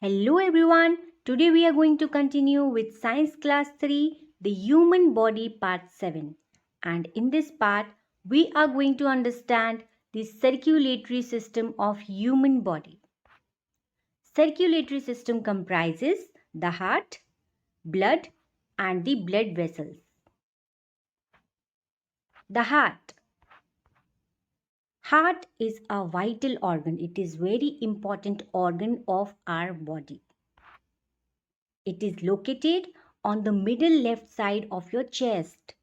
Hello everyone. Today we are going to continue with Science Class 3, the Human Body Part 7. And in this part, we are going to understand the circulatory system of human body. Circulatory system comprises the heart, blood and the blood vessels. The heart. Heart is a vital organ. It is very important organ of our body. It is located on the middle left side of your chest.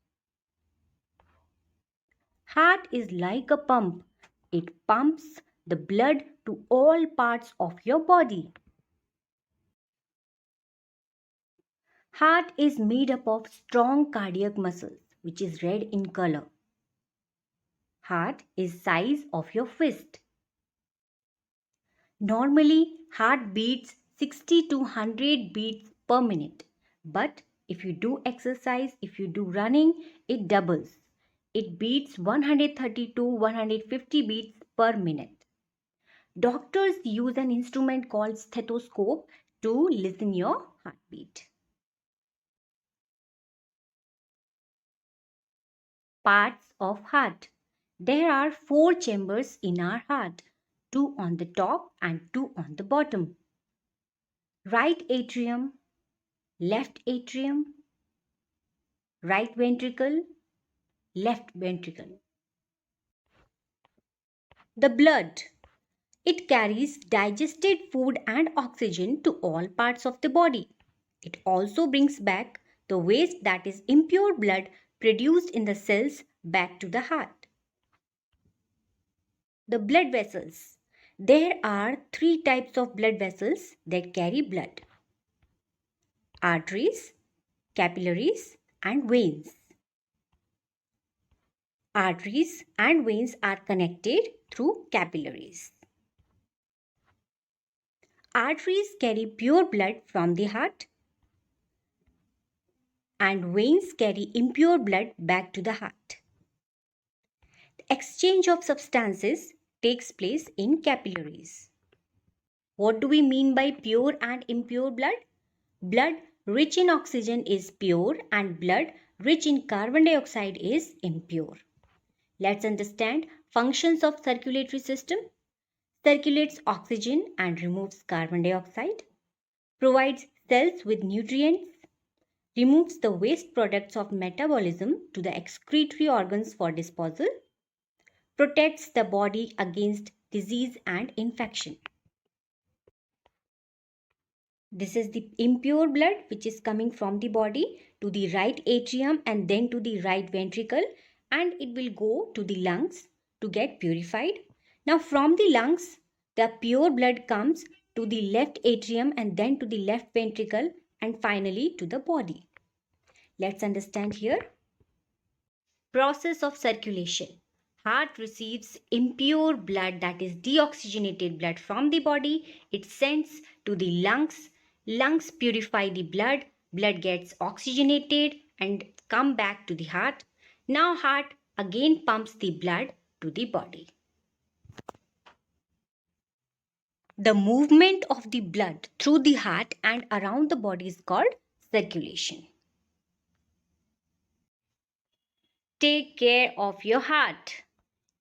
Heart is like a pump. It pumps the blood to all parts of your body. Heart is made up of strong cardiac muscles, which is red in color. Heart is size of your fist. Normally, heart beats 60 to 100 beats per minute. But if you do exercise, if you do running, it doubles. It beats 130 to 150 beats per minute. Doctors use an instrument called stethoscope to listen your heartbeat. Parts of heart. There are 4 chambers in our heart, 2 on the top and 2 on the bottom. Right atrium, left atrium, right ventricle, left ventricle. The blood. It carries digested food and oxygen to all parts of the body. It also brings back the waste, that is impure blood produced in the cells, back to the heart. The blood vessels. There are 3 types of blood vessels that carry blood: arteries, capillaries and veins. Arteries and veins are connected through capillaries. Arteries carry pure blood from the heart and veins carry impure blood back to the heart. The exchange of substances takes place in capillaries. What do we mean by pure and impure blood? Blood rich in oxygen is pure and blood rich in carbon dioxide is impure. Let's understand functions of circulatory system. Circulates oxygen and removes carbon dioxide. Provides cells with nutrients. Removes the waste products of metabolism to the excretory organs for disposal. Protects the body against disease and infection. This is the impure blood which is coming from the body to the right atrium and then to the right ventricle, and it will go to the lungs to get purified. Now from the lungs, the pure blood comes to the left atrium and then to the left ventricle and finally to the body. Let's understand here. Process of circulation. Heart receives impure blood, that is deoxygenated blood from the body. It sends to the lungs. Lungs purify the blood. Blood gets oxygenated and come back to the heart. Now heart again pumps the blood to the body. The movement of the blood through the heart and around the body is called circulation. Take care of your heart.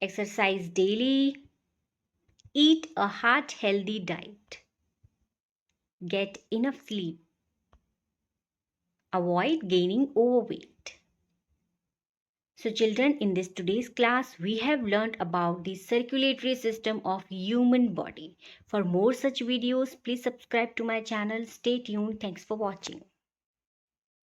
Exercise daily. Eat a heart-healthy diet. Get enough sleep. Avoid gaining overweight. So children, in this today's class, we have learnt about the circulatory system of human body. For more such videos, please subscribe to my channel. Stay tuned. Thanks for watching.